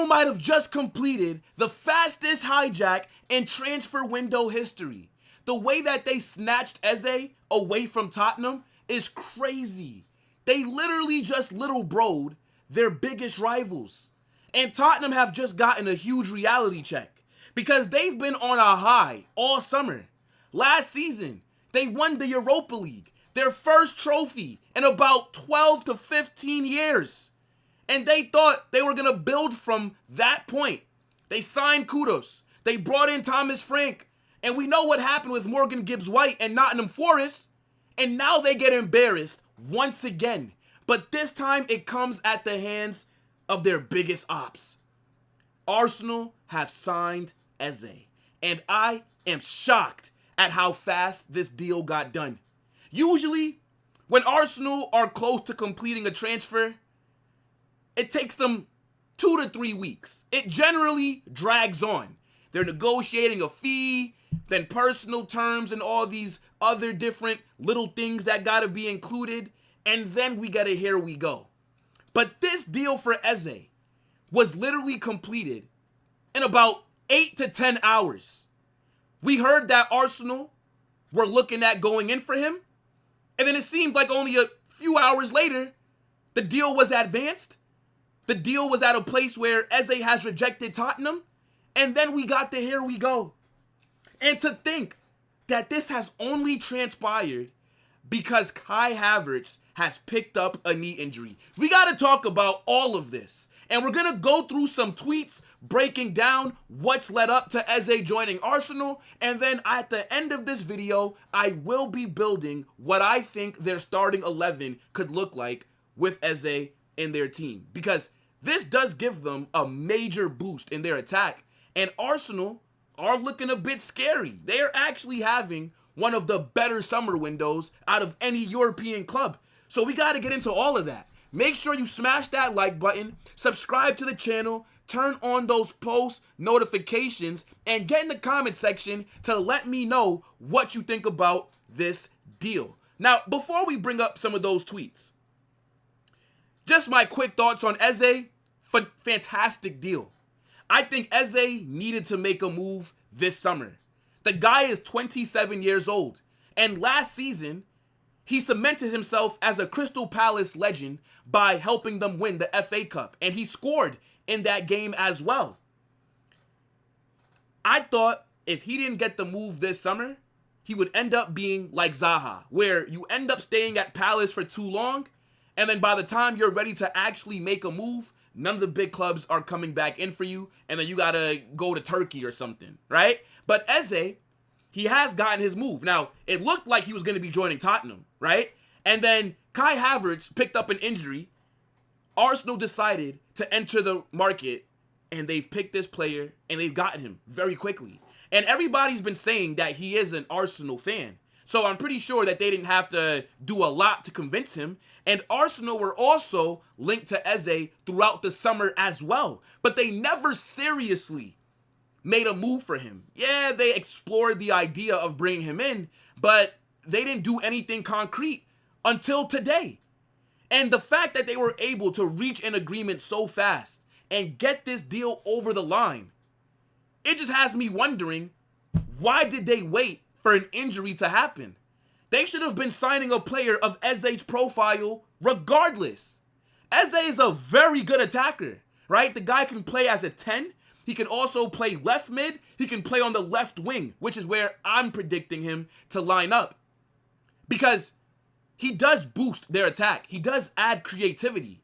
Arsenal might have just completed the fastest hijack in transfer window history. The way that they snatched Eze away from Tottenham is crazy. They literally just little broed their biggest rivals. And Tottenham have just gotten a huge reality check because they've been on a high all summer. Last season, they won the Europa League, their first trophy in about 12 to 15 years. And they thought they were going to build from that point. They signed Kudos. They brought in Thomas Frank. And we know what happened with Morgan Gibbs-White and Nottingham Forest. And now they get embarrassed once again. But this time it comes at the hands of their biggest ops. Arsenal have signed Eze. And I am shocked at how fast this deal got done. Usually, when Arsenal are close to completing a transfer, it takes them 2 to 3 weeks. It generally drags on. They're negotiating a fee, then personal terms and all these other different little things that gotta be included, and then we gotta here we go. But this deal for Eze was literally completed in about 8 to 10 hours. We heard that Arsenal were looking at going in for him, and then it seemed like only a few hours later, the deal was advanced. The deal was at a place where Eze has rejected Tottenham, and then we got the here we go. And to think that this has only transpired because Kai Havertz has picked up a knee injury. We got to talk about all of this. And we're going to go through some tweets breaking down what's led up to Eze joining Arsenal. And then at the end of this video, I will be building what I think their starting 11 could look like with Eze in their team. Because this does give them a major boost in their attack. And Arsenal are looking a bit scary. They are actually having one of the better summer windows out of any European club. So we got to get into all of that. Make sure you smash that like button, subscribe to the channel, turn on those post notifications, and get in the comment section to let me know what you think about this deal. Now, before we bring up some of those tweets, just my quick thoughts on Eze. Fantastic deal. I think Eze needed to make a move this summer. The guy is 27 years old, and last season, he cemented himself as a Crystal Palace legend by helping them win the FA Cup, and he scored in that game as well. I thought if he didn't get the move this summer, he would end up being like Zaha, where you end up staying at Palace for too long, and then by the time you're ready to actually make a move, none of the big clubs are coming back in for you, and then you gotta go to Turkey or something, right? But Eze, he has gotten his move. Now, it looked like he was going to be joining Tottenham, right? And then Kai Havertz picked up an injury. Arsenal decided to enter the market, and they've picked this player, and they've gotten him very quickly. And everybody's been saying that he is an Arsenal fan. So I'm pretty sure that they didn't have to do a lot to convince him. And Arsenal were also linked to Eze throughout the summer as well. But they never seriously made a move for him. Yeah, they explored the idea of bringing him in, but they didn't do anything concrete until today. And the fact that they were able to reach an agreement so fast and get this deal over the line, it just has me wondering, why did they wait for an injury to happen? They should have been signing a player of Eze's profile regardless. Eze is a very good attacker, right? The guy can play as a 10. He can also play left mid. He can play on the left wing, which is where I'm predicting him to line up. Because he does boost their attack. He does add creativity.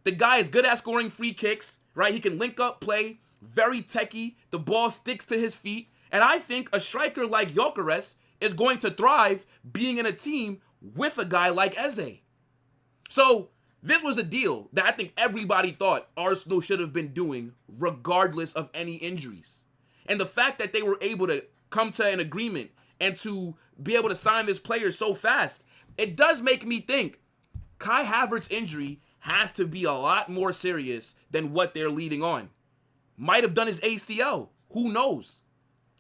The guy is good at scoring free kicks, right? He can link up play, very techie. The ball sticks to his feet. And I think a striker like Gyökeres is going to thrive being in a team with a guy like Eze. So this was a deal that I think everybody thought Arsenal should have been doing regardless of any injuries. And the fact that they were able to come to an agreement and to be able to sign this player so fast, it does make me think Kai Havertz's injury has to be a lot more serious than what they're leading on. Might have done his ACL. Who knows?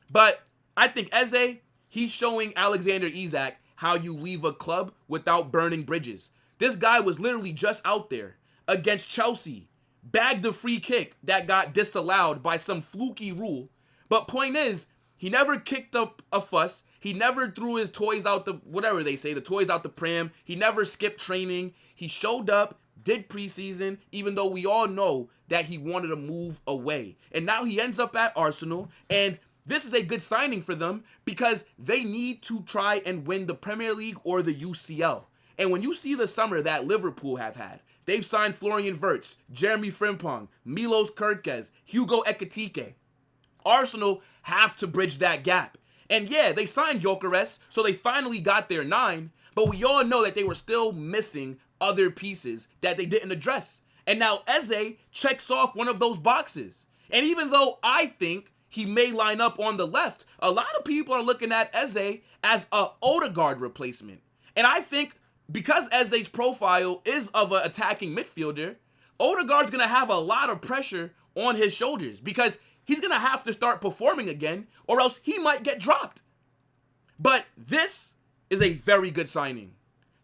But I think Eze, he's showing Alexander Isak how you leave a club without burning bridges. This guy was literally just out there against Chelsea, bagged the free kick that got disallowed by some fluky rule. But point is, he never kicked up a fuss. He never threw his toys out the, whatever they say, the toys out the pram. He never skipped training. He showed up, did preseason, even though we all know that he wanted to move away. And now he ends up at Arsenal, and this is a good signing for them because they need to try and win the Premier League or the UCL. And when you see the summer that Liverpool have had, they've signed Florian Wirtz, Jeremy Frimpong, Milos Kerkez, Hugo Ekitike. Arsenal have to bridge that gap. And yeah, they signed Gyökeres, so they finally got their 9, but we all know that they were still missing other pieces that they didn't address. And now Eze checks off one of those boxes. And even though I think he may line up on the left, a lot of people are looking at Eze as a Odegaard replacement. And I think because Eze's profile is of an attacking midfielder, Odegaard's going to have a lot of pressure on his shoulders because he's going to have to start performing again or else he might get dropped. But this is a very good signing.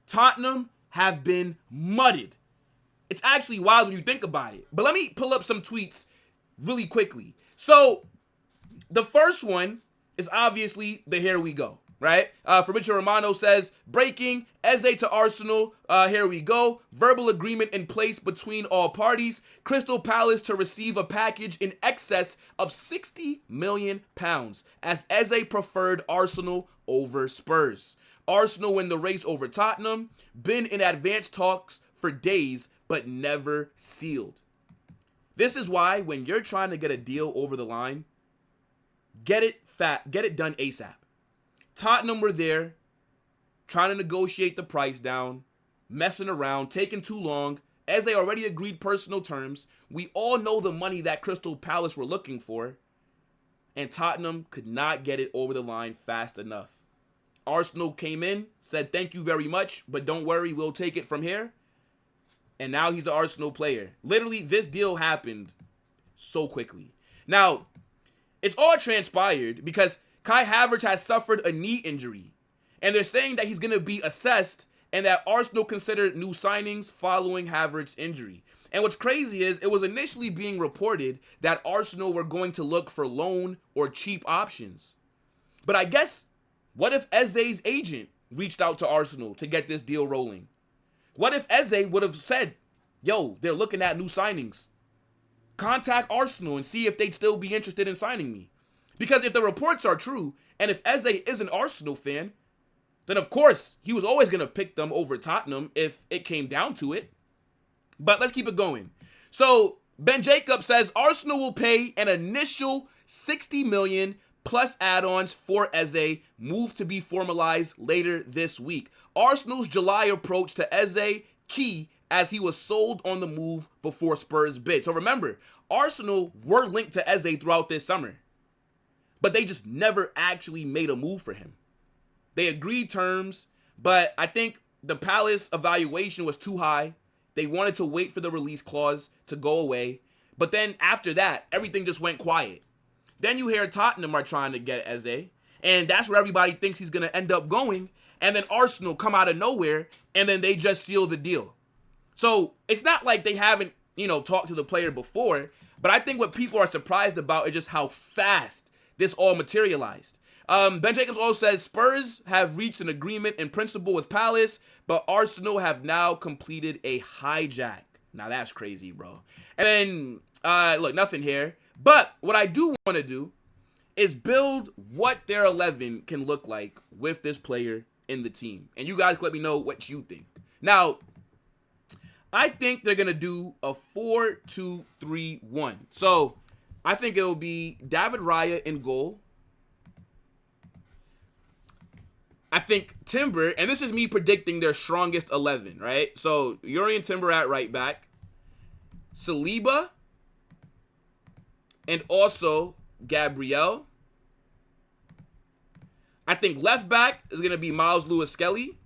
Tottenham have been mudded. It's actually wild when you think about it. But let me pull up some tweets really quickly. So the first one is obviously the here we go, right? Fabrizio Romano says, breaking, Eze to Arsenal, here we go. Verbal agreement in place between all parties. Crystal Palace to receive a package in excess of £60 million as Eze preferred Arsenal over Spurs. Arsenal win the race over Tottenham. Been in advanced talks for days, but never sealed. This is why when you're trying to get a deal over the line, get it done ASAP. Tottenham were there, trying to negotiate the price down, messing around, taking too long. As they already agreed personal terms, we all know the money that Crystal Palace were looking for, and Tottenham could not get it over the line fast enough. Arsenal came in, said thank you very much, but don't worry, we'll take it from here. And now he's an Arsenal player. Literally, this deal happened so quickly. Now, it's all transpired because Kai Havertz has suffered a knee injury. And they're saying that he's going to be assessed and that Arsenal considered new signings following Havertz's injury. And what's crazy is it was initially being reported that Arsenal were going to look for loan or cheap options. But I guess, what if Eze's agent reached out to Arsenal to get this deal rolling? What if Eze would have said, yo, they're looking at new signings. Contact Arsenal and see if they'd still be interested in signing me. Because if the reports are true, and if Eze is an Arsenal fan, then of course, he was always going to pick them over Tottenham if it came down to it. But let's keep it going. So, Ben Jacob says, Arsenal will pay an initial $60 million plus add-ons for Eze, move to be formalized later this week. Arsenal's July approach to Eze, key as he was sold on the move before Spurs bid. So remember, Arsenal were linked to Eze throughout this summer, but they just never actually made a move for him. They agreed terms, but I think the Palace evaluation was too high. They wanted to wait for the release clause to go away, but then after that, everything just went quiet. Then you hear Tottenham are trying to get Eze, and that's where everybody thinks he's going to end up going, and then Arsenal come out of nowhere, and then they just seal the deal. So it's not like they haven't, talked to the player before, but I think what people are surprised about is just how fast this all materialized. Ben Jacobs also says Spurs have reached an agreement in principle with Palace, but Arsenal have now completed a hijack. Now that's crazy, bro. And then, look, nothing here. But what I do want to do is build what their 11 can look like with this player in the team. And you guys let me know what you think. Now, I think they're going to do a 4-2-3-1. So, I think it will be David Raya in goal. I think Timber, and this is me predicting their strongest 11, right? So, Urian Timber at right back. Saliba. And also Gabriel. I think left back is going to be Miles Lewis-Skelly.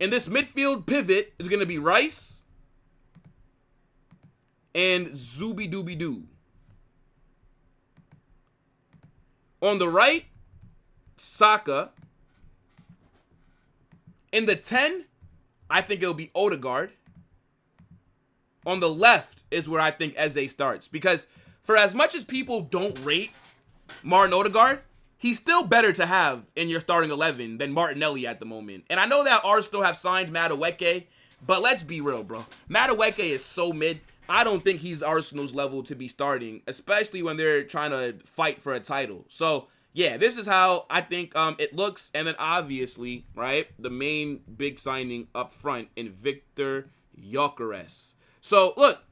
And this midfield pivot is going to be Rice and Zubi-Dooby-Doo. On the right, Saka. In the 10, I think it'll be Odegaard. On the left is where I think Eze starts. Because for as much as people don't rate Martin Odegaard, he's still better to have in your starting 11 than Martinelli at the moment. And I know that Arsenal have signed Madueke, but let's be real, bro. Madueke is so mid. I don't think he's Arsenal's level to be starting, especially when they're trying to fight for a title. So, yeah, this is how I think it looks. And then obviously, right, the main big signing up front in Victor Gyökeres. So, look,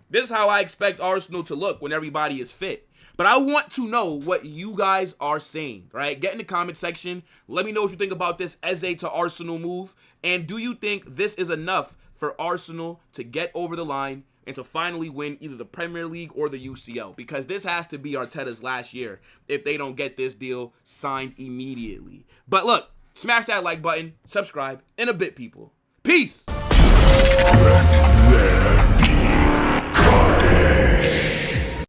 this is how I expect Arsenal to look when everybody is fit. But I want to know what you guys are saying, right? Get in the comment section. Let me know what you think about this Eze to Arsenal move. And do you think this is enough for Arsenal to get over the line and to finally win either the Premier League or the UCL? Because this has to be Arteta's last year if they don't get this deal signed immediately. But look, smash that like button, subscribe in a bit, people. Peace!